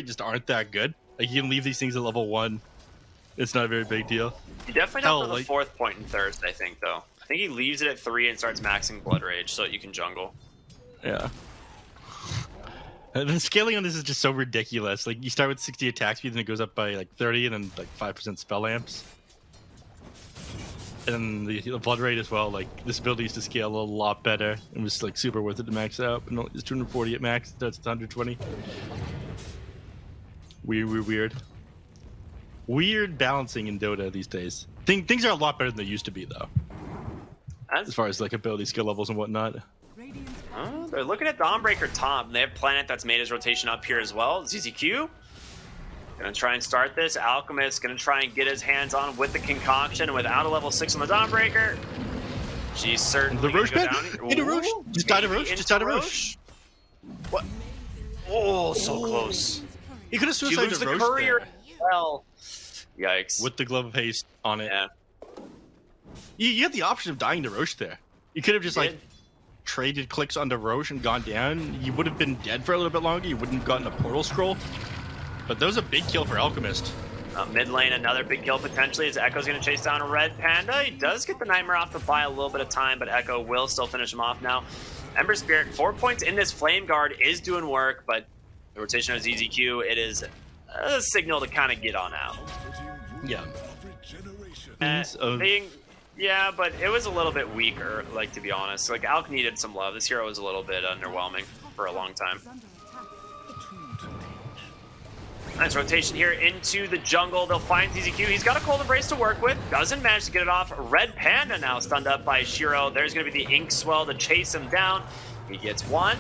just aren't that good. Like, you can leave these things at level 1. It's not a very big deal. You definitely don't know the 4th point in Thirst, I think, though. I think he leaves it at 3 and starts maxing Blood Rage so that you can jungle. Yeah. The scaling on this is just so ridiculous. Like, you start with 60 attack speed, and it goes up by like 30, and then like 5% spell amps. And then the blood rate as well. Like, this ability used to scale a lot better. It was like super worth it to max out. But no, it's 240 at max. That's 120. Weird. Weird balancing in Dota these days. Things are a lot better than they used to be, though. As far as like ability skill levels and whatnot. Oh, they're looking at Dawnbreaker top. They have Planet that's made his rotation up here as well. ZZQ gonna try and start this. Alchemist gonna try and get his hands on with the concoction. Without a level 6 on the Dawnbreaker, she's certainly the Roche go down. Into Roche. Just died a Roche. Just died a Roche. What? Oh, so close. He could have She suicided loses the Roche courier there. as well. Yikes. With the Glove of Haste on it. Yeah. You had the option of dying to Roche there. You could have just like traded clicks onto Roche and gone down. You would have been dead for a little bit longer. You wouldn't have gotten a portal scroll. But that was a big kill for Alchemist. Mid lane, another big kill potentially as Echo's going to chase down a Red Panda. He does get the Nightmare off to buy a little bit of time, but Echo will still finish him off now. Ember Spirit, 4 points in this Flame Guard is doing work, but the rotation of ZZQ, it is a signal to kind of get on out. Yeah. Yeah, but it was a little bit weaker, like, to be honest. Like, Alk needed some love. This hero was a little bit underwhelming for a long time. Nice rotation here into the jungle. They'll find ZZQ. He's got a Cold Embrace to work with. Doesn't manage to get it off. Red Panda now stunned up by Shiro. There's going to be the Ink Swell to chase him down. He gets one.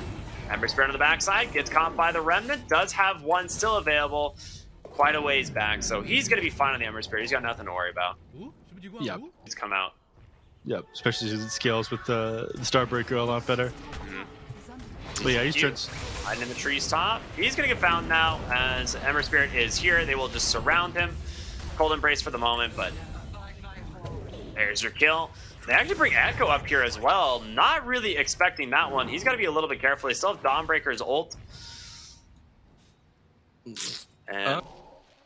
Ember Spirit on the backside. Gets caught by the Remnant. Does have one still available. Quite a ways back. So he's going to be fine on the Ember Spirit. He's got nothing to worry about. Yeah. He's come out. Yep, especially as it scales with the Starbreaker a lot better. But yeah, he's hiding in the tree's top. He's gonna get found now as Ember Spirit is here. They will just surround him. Cold Embrace for the moment, but there's your kill. They actually bring Echo up here as well. Not really expecting that one. He's got to be a little bit careful. They still have Dawnbreaker's ult.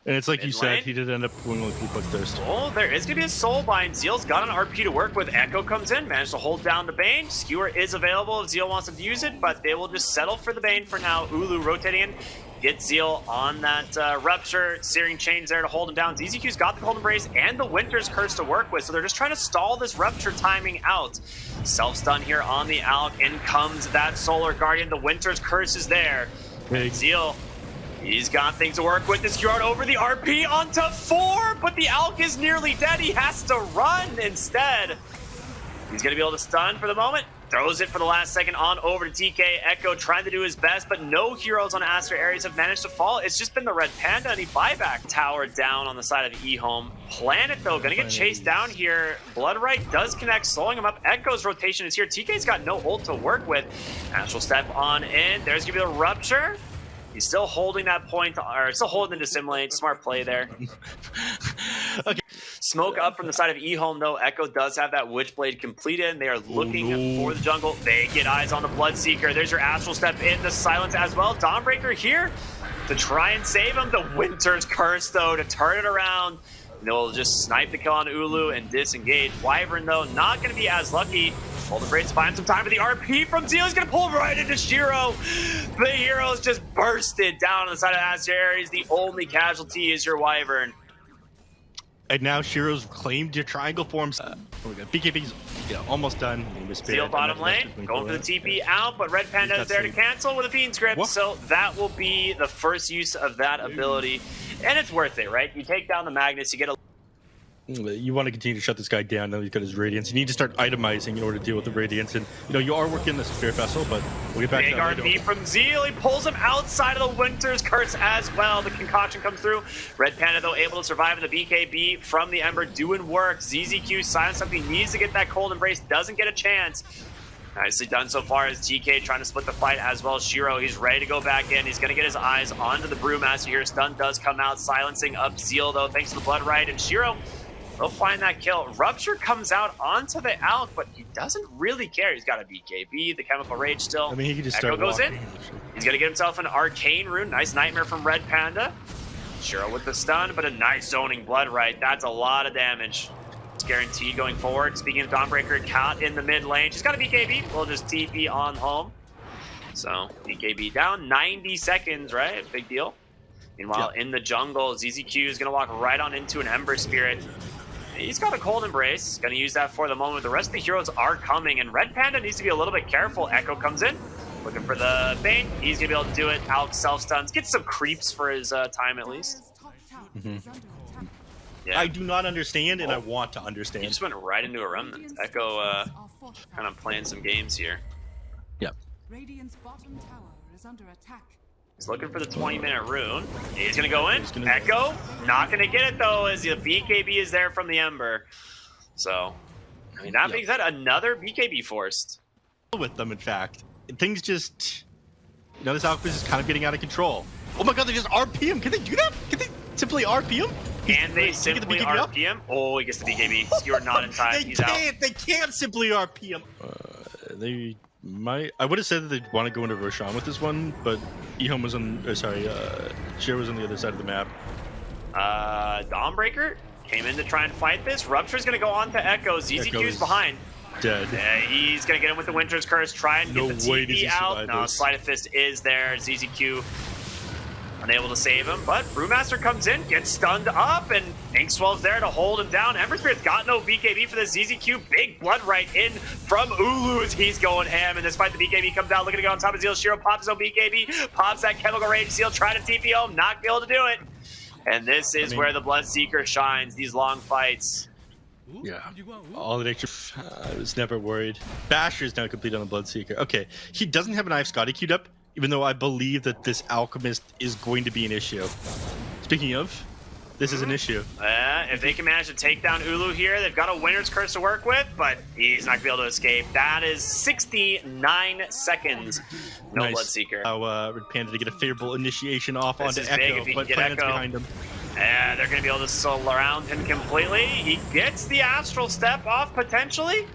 And it's like you said, he did end up going with 3 clicks Thirst. Oh, there is going to be a Soulbind. Zeal's got an RP to work with. Echo comes in, managed to hold down the Bane. Skewer is available if Zeal wants to use it, but they will just settle for the Bane for now. Ulu rotating in. Get Zeal on that Rupture. Searing Chains there to hold him down. ZZQ's got the Cold Embrace and the Winter's Curse to work with, so they're just trying to stall this Rupture timing out. Self-stun here on the Alk. In comes that Solar Guardian. The Winter's Curse is there. Big. Zeal, he's got things to work with. This Yard over the RP onto 4, but the Alk is nearly dead. He has to run instead. He's going to be able to stun for the moment. Throws it for the last second on over to TK. Echo trying to do his best, but no heroes on Aster Aries have managed to fall. It's just been the Red Panda and he buyback tower down on the side of EHOME. Planet, though, going to get chased down here. Bloodright does connect, slowing him up. Echo's rotation is here. TK's got no ult to work with. Astral Step on in. There's going to be the Rupture. He's still holding that point, or still holding the Dissimulate. Smart play there. Okay. Smoke up from the side of EHOME, though. Echo does have that Witchblade completed, and they are looking for the jungle. They get eyes on the Bloodseeker. There's your Astral Step in the silence as well. Dawnbreaker here to try and save him. The Winter's Curse, though, to turn it around. And they'll just snipe the kill on Ulu and disengage. Wyvern, though, not going to be as lucky. Golden Braids find some time for the RP from Zeal. He's going to pull right into Shiro. The heroes just bursted down on the side of Aster Aries. The only casualty is your Wyvern. And now Shiro's claimed your triangle forms. BKB's almost done. Zeal bottom lane, going for the TP out, but Red Panda is there to cancel with a Fiend's Grip, so that will be the first use of that ability. And it's worth it, right? You take down the Magnus, you get a... You want to continue to shut this guy down now he's got his Radiance. You need to start itemizing in order to deal with the Radiance. And, you are working the Spirit Vessel, but we'll get back to that later. Big RP from Zeal. He pulls him outside of the Winter's Curse as well. The concoction comes through. Red Panda, though, able to survive in the BKB from the Ember, doing work. ZZQ silence up. He needs to get that Cold Embrace. Doesn't get a chance. Nicely done so far as TK trying to split the fight as well. Shiro, he's ready to go back in. He's going to get his eyes onto the Brewmaster here. Stun does come out, silencing up Zeal, though, thanks to the Blood Rite. And Shiro They'll find that kill. Rupture comes out onto the Alk, but he doesn't really care. He's got a BKB, the Chemical Rage still. I mean, he could just Echo start goes walking. in. He's going to get himself an Arcane Rune. Nice Nightmare from Red Panda. Shiro with the stun, but a nice zoning Blood Right. That's a lot of damage. It's guaranteed going forward. Speaking of Dawnbreaker, Cat in the mid lane. She's got a BKB. We'll just TP on home. So, BKB down. 90 seconds, right? Big deal. Meanwhile, in the jungle, ZZQ is going to walk right on into an Ember Spirit. He's got a Cold Embrace. Going to use that for the moment. The rest of the heroes are coming, and Red Panda needs to be a little bit careful. Echo comes in, looking for the Bane. He's going to be able to do it. Alk self-stuns. Gets some creeps for his time, at least. Yeah. I do not understand, and I want to He understand. just went right into a Remnant. Echo kind of playing some games here. Yep. Radiant's bottom tower is under attack. He's looking for the 20-minute rune. He's going to go in. Gonna... Echo, not going to get it, though, as the BKB is there from the Ember. So, I mean, that being said, another BKB forced. With them, in fact. Things just... You know, this Alchemist is kind of getting out of control. Oh my god, they just RP him! Can they do that? Can they simply RP him? Can they simply RP him? Oh, he gets the BKB. You're not in time. He's out. They can't simply RP him. They might... I would have said that they'd want to go into Roshan with this one, but EHOME was on... Shiro was on the other side of the map. Dawnbreaker came in to try and fight this. Rupture's going to go on to Echo. ZZQ's behind. Dead. He's going to get him with the Winter's Curse, try and get the TP out. No, Sleight of Fist is there. ZZQ unable to save him, but Brewmaster comes in, gets stunned up, and Inkswell's there to hold him down. Ember Spirit's got no BKB for the ZZQ. Big Blood Right in from Ulu as he's going ham, and despite the BKB comes out, looking to go on top of Zeal. Shiro pops his own BKB, pops that Chemical Rage. Zeal trying to TP home, not be able to do it. And this is where the Bloodseeker shines, these long fights. Yeah, all the extra. I was never worried. Basher is now complete on the Bloodseeker. Okay, he doesn't have an Eye of Scotty queued up, even though I believe that this Alchemist is going to be an issue. Speaking of, this is an issue. If they can manage to take down Ulu here, they've got a Winter's Curse to work with, but he's not going to be able to escape. That is 69 seconds. No Nice. Bloodseeker. Red Panda to get a favorable initiation off This onto is big Echo, if he but can get Planet's Echo. behind him. And they're going to be able to surround him completely. He gets the Astral Step off, potentially.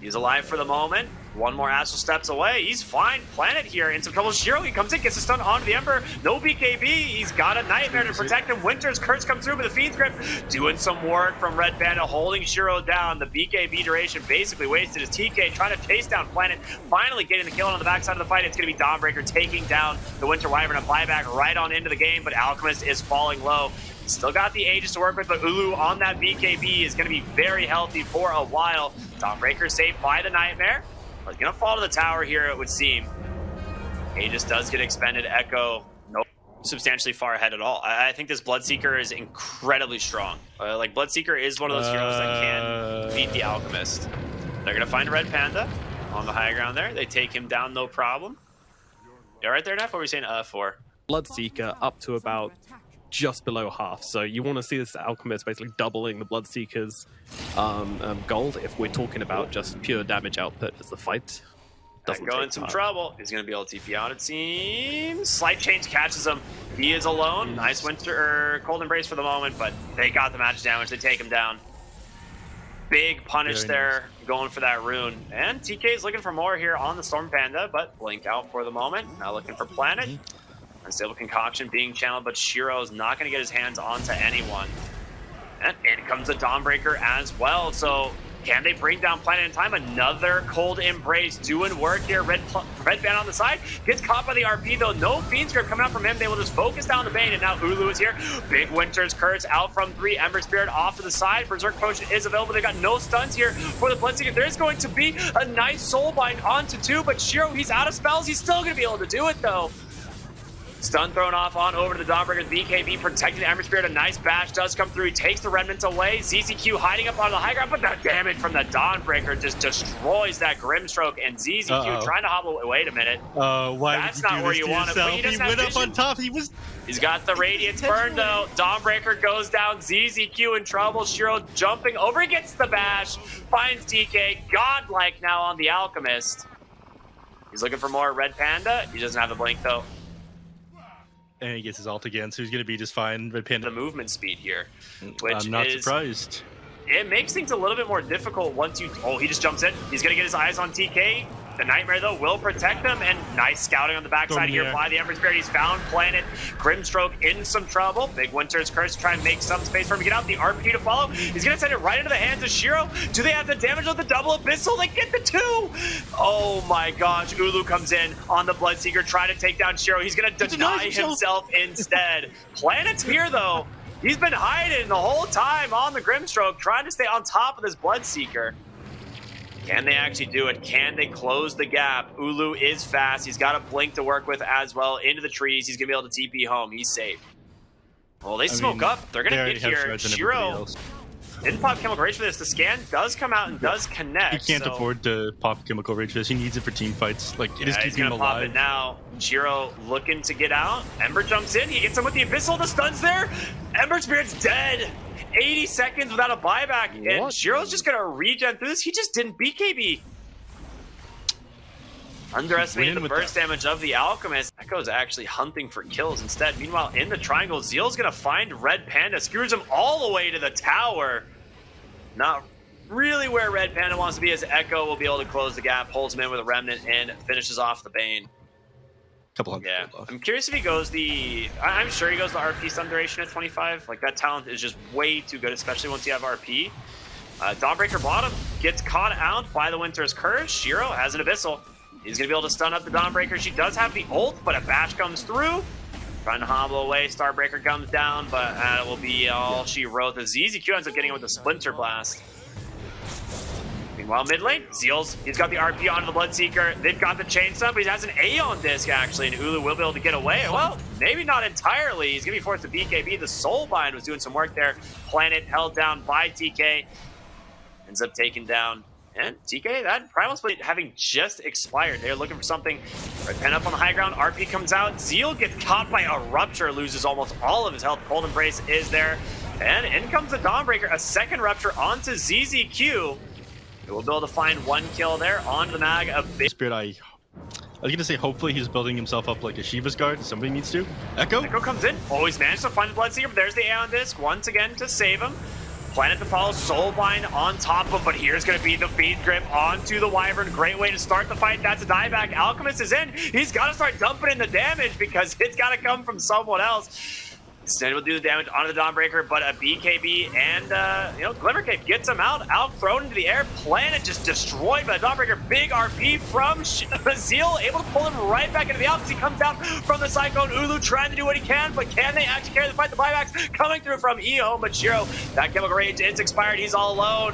He's alive for the moment. One more Astral Steps away. He's fine. Planet here in some trouble. Shiro, he comes in, gets a stun onto the Ember. No BKB. He's got a Nightmare to protect him. Winter's Curse comes through with the Fiend's Grip. Doing some work from Red Panda, holding Shiro down. The BKB duration basically wasted his TK, trying to chase down Planet. Finally getting the kill on the backside of the fight. It's going to be Dawnbreaker taking down the Winter Wyvern. A buyback right on into the game, but Alchemist is falling low. Still got the Aegis to work with, but Ulu on that BKB is going to be very healthy for a while. Dawnbreaker saved by the Nightmare. But he's going to fall to the tower here, it would seem. Aegis does get expended. Echo, nope, substantially far ahead at all. I think this Bloodseeker is incredibly strong. Bloodseeker is one of those heroes that can beat the Alchemist. They're going to find Red Panda on the high ground there. They take him down, no problem. You all right there, Neff? What were you saying? 4. Bloodseeker up to about just below half, so you want to see this Alchemist basically doubling the Bloodseeker's gold if we're talking about just pure damage output as the fight doesn't Go in take some time. trouble. He's going to be able to TP out, it seems. Slight change catches him. He is alone. Nice Cold Embrace for the moment, but they got the match damage. They take him down. Big punish Very there, going for that rune. And TK is looking for more here on the Storm Panda, but blink out for the moment. Now looking for Planet. Unstable Concoction being channeled, but Shiro is not going to get his hands onto anyone. And in comes the Dawnbreaker as well. So can they bring down Planet in time? Another Cold Embrace doing work here. Red Band on the side. Gets caught by the RP though. No Fiend's Grip coming out from him. They will just focus down the Bane, and now Ulu is here. Big Winter's Curse out from 3. Ember Spirit off to the side. Berserk Potion is available. They got no stuns here for the Bloodseeker. There's going to be a nice Soulbind onto 2, but Shiro, he's out of spells. He's still going to be able to do it though. Stun thrown off on over to the Dawnbreaker. BKB protecting the Ember Spirit. A nice bash does come through. He takes the Remnants away. ZZQ hiding up on the high ground, but the damage from the Dawnbreaker just destroys that Grimstroke. And ZZQ trying to hobble away. Wait a minute. Why That's would you not do where this you to want it, but yourself? he doesn't He have went up on vision. top. He's got the Radiance burn though. Dawnbreaker goes down. ZZQ in trouble. Shiro jumping over. He gets the bash. Finds TK. Godlike now on the Alchemist. He's looking for more Red Panda. He doesn't have the blink though. And he gets his ult again, so he's going to be just fine. Red Panda. The movement speed here, which I'm not is surprised. it makes things a little bit more difficult once you... Oh, he just jumps in. He's going to get his eyes on TK. The Nightmare, though, will protect them, and nice scouting on the backside here by the Ember Spirit. He's found Planet. Grimstroke in some trouble. Big Winter's Curse to try and make some space for him to get out. The RP to follow. He's going to send it right into the hands of Shiro. Do they have the damage of the double abyssal? They get the 2! Oh my gosh. Ulu comes in on the Bloodseeker, trying to take down Shiro. He's going to deny himself instead. Planet's here, though. He's been hiding the whole time on the Grimstroke, trying to stay on top of this Bloodseeker. Can they actually do it? Can they close the gap? Ulu is fast. He's got a blink to work with as well. Into the trees. He's going to be able to TP home. He's safe. Well, they smoke up. They're going to get here. Shiro didn't pop Chemical Rage for this. The scan does come out and does connect. He can't afford to pop Chemical Rage for this. He needs it for team fights. Like, it is keeping him alive. Pop it now. Shiro looking to get out. Ember jumps in. He gets him with the Abyssal. The stun's there. Ember Spirit's dead. 80 seconds without a buyback, and Shiro's just going to regen through this. He just didn't BKB. Underestimating the burst damage of the Alchemist. Echo's actually hunting for kills instead. Meanwhile, in the triangle, Zeal's going to find Red Panda, skewers him all the way to the tower. Not really where Red Panda wants to be, as Echo will be able to close the gap, holds him in with a Remnant, and finishes off the Bane. Couple hundred. Yeah, I'm curious if he goes the... I'm sure he goes the RP stun duration at 25. Like, that talent is just way too good, especially once you have RP. Dawnbreaker bottom gets caught out by the Winter's Curse. Shiro has an Abyssal. He's going to be able to stun up the Dawnbreaker. She does have the ult, but a bash comes through. Trying to hobble away. Starbreaker comes down, but it will be all she wrote. The ZZQ ends up getting him with the Splinter Blast. Meanwhile, mid lane, Zeal's, he's got the RP onto the Bloodseeker. They've got the Chainstun, but he has an Aeon Disc, actually, and Ulu will be able to get away. Well, maybe not entirely. He's going to be forced to BKB. The Soulbind was doing some work there. Planet held down by TK. Ends up taken down. And TK, that Primal Split having just expired. They're looking for something. Red Pen up on the high ground. RP comes out. Zeal gets caught by a Rupture, loses almost all of his health. Cold Embrace is there. And in comes the Dawnbreaker. A second Rupture onto ZZQ. We'll be able to find one kill there on the mag. A big Spirit, I was going to say, hopefully he's building himself up like a Shiva's Guard. Somebody needs to. Echo comes in. Always managed to find the Bloodseeker, but there's the Aeon Disc once again to save him. Planet to follow, Soulbind on top of, but here's going to be the Feed Grip onto the Wyvern. Great way to start the fight. That's a dieback. Alchemist is in. He's got to start dumping in the damage because it's got to come from someone else. Instead, we'll do the damage onto the Dawnbreaker, but a BKB and, Glimmer Cape gets him out thrown into the air. Planet just destroyed by the Dawnbreaker. Big RP from Zeal, able to pull him right back into the Alps. He comes down from the Cyclone. Ulu trying to do what he can, but can they actually carry the fight? The buybacks coming through from EHOME, but Shiro, that Chemical Rage is expired. He's all alone.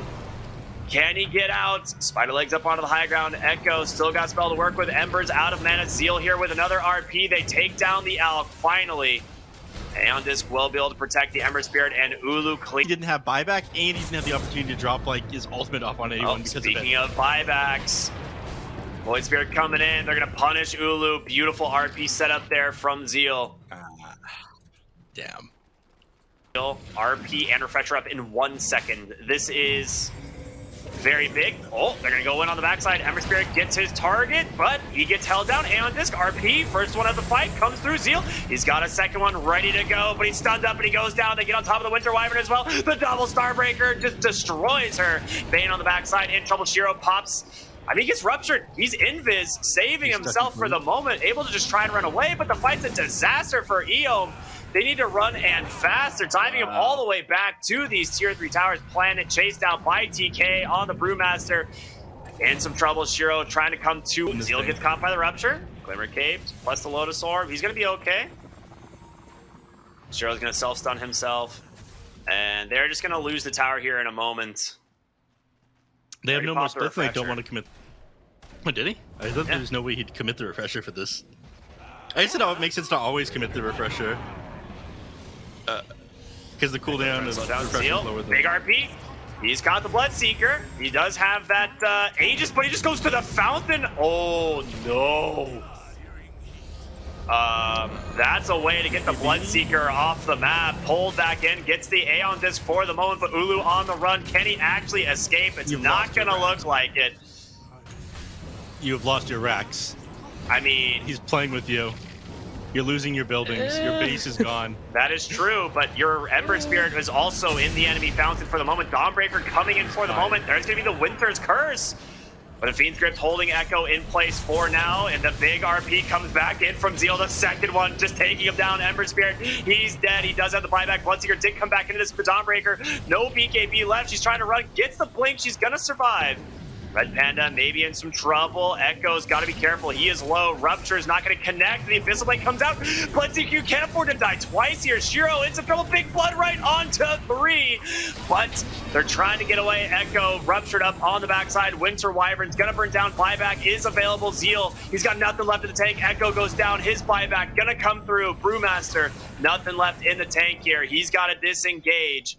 Can he get out? Spider legs up onto the high ground. Echo still got spell to work with. Ember's out of mana. Zeal here with another RP. They take down the Alk finally. Aeon Disc will be able to protect the Ember Spirit, and Ulu He didn't have buyback, and he didn't have the opportunity to drop like his ultimate off on anyone because speaking of buybacks, Void Spirit coming in. They're going to punish Ulu. Beautiful RP setup there from Zeal. Damn. RP and Refresher up in 1 second. This is very big. Oh, they're going to go in on the backside. Ember Spirit gets his target, but he gets held down. Aeon Disc, RP, first one of the fight, comes through Zeal. He's got a second one ready to go, but he's stunned up and he goes down. They get on top of the Winter Wyvern as well. The double Starbreaker just destroys her. Bane on the backside, in trouble. Shiro pops. I mean, he gets ruptured. He's invis, saving himself for the moment, able to just try and run away, but the fight's a disaster for EHOME. They need to run and fast. They're diving him all the way back to these tier 3 towers. Planet chased down by TK on the Brewmaster. In some trouble, Shiro trying to come to. Zeal gets caught by the Rupture. Glimmer Caped plus the Lotus Orb. He's going to be okay. Shiro's going to self-stun himself. And they're just going to lose the tower here in a moment. They have no more stuff. They don't want to commit. Oh, did he? I thought there's no way he'd commit the Refresher for this. I guess it makes sense to always commit the Refresher. Because the cooldown is lower than... Big RP. He's got the Bloodseeker. He does have that Aegis, but he just goes to the Fountain. Oh, no. That's a way to get the Bloodseeker off the map. Pulled back in, gets the Aeon Disc for the moment, but Ulu on the run. Can he actually escape? It's not going to look like it. You have lost your Rax. I mean... He's playing with you. You're losing your buildings. Your base is gone. That is true, but your Ember Spirit is also in the enemy fountain for the moment. Dawnbreaker coming in for the moment. There's going to be the Winter's Curse. But a Fiend's Grip holding Echo in place for now, and the big RP comes back in from Zeal, the second one, just taking him down. Ember Spirit, he's dead. He does have the buyback. Bloodseeker did come back into this for Dawnbreaker. No BKB left. She's trying to run, gets the blink. She's going to survive. Red Panda maybe in some trouble. Echo's got to be careful. He is low. Rupture is not going to connect. The Abyssal Blade comes out. Bloodseeker can't afford to die twice here. Shiro in some trouble. Big Blood right onto 3. But they're trying to get away. Echo ruptured up on the backside. Winter Wyvern's going to burn down. Buyback is available. Zeal, he's got nothing left in the tank. Echo goes down. His buyback going to come through. Brewmaster, nothing left in the tank here. He's got to disengage.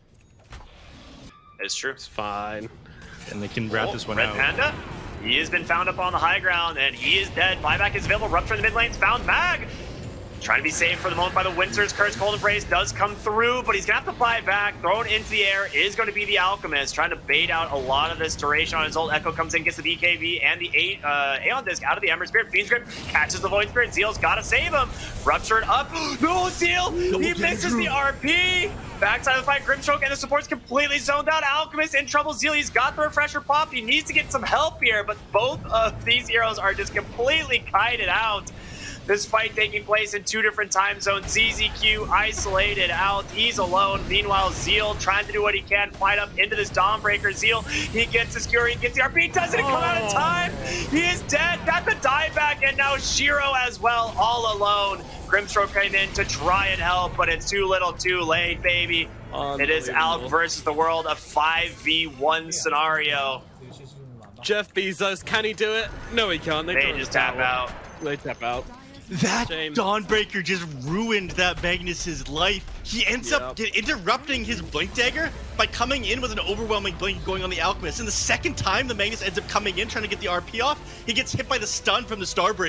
It's true. It's fine. And they can wrap this one Red out. Panda, he has been found up on the high ground, and he is dead. Buyback is available. Rupture in the mid lanes. Found Mag. Trying to be saved for the moment by the Winter's Curse. Cold Embrace does come through, but he's going to have to buy back. Thrown into the air is going to be the Alchemist, trying to bait out a lot of this duration on his ult. Echo comes in, gets the BKB and the Aeon Disc out of the Ember Spirit. Fiend's Grip catches the Void Spirit. Zeal's got to save him. Ruptured up. No, Zeal! He misses the RP. Backside of the fight, Grimstroke and the support's completely zoned out. Alchemist in trouble. Zeal, he's got the Refresher pop. He needs to get some help here, but both of these heroes are just completely kited out. This fight taking place in 2 different time zones. ZZQ isolated out. He's alone. Meanwhile, Zeal trying to do what he can. Fight up into this Dawnbreaker. Zeal, he gets the skewer. He gets the RP. Doesn't come out in time. He is dead. Got the dieback. And now Shiro as well, all alone. Grimstroke came in to try and help, but it's too little too late, baby. It is Alk versus the world, a 5v1 scenario. Jeff Bezos, can he do it? No, he can't. They just tap out. They tap out. That Shame. Dawnbreaker just ruined that Magnus's life. He ends up interrupting his Blink Dagger by coming in with an overwhelming blink going on the Alchemist. And the second time the Magnus ends up coming in trying to get the RP off, he gets hit by the stun from the Starbreaker.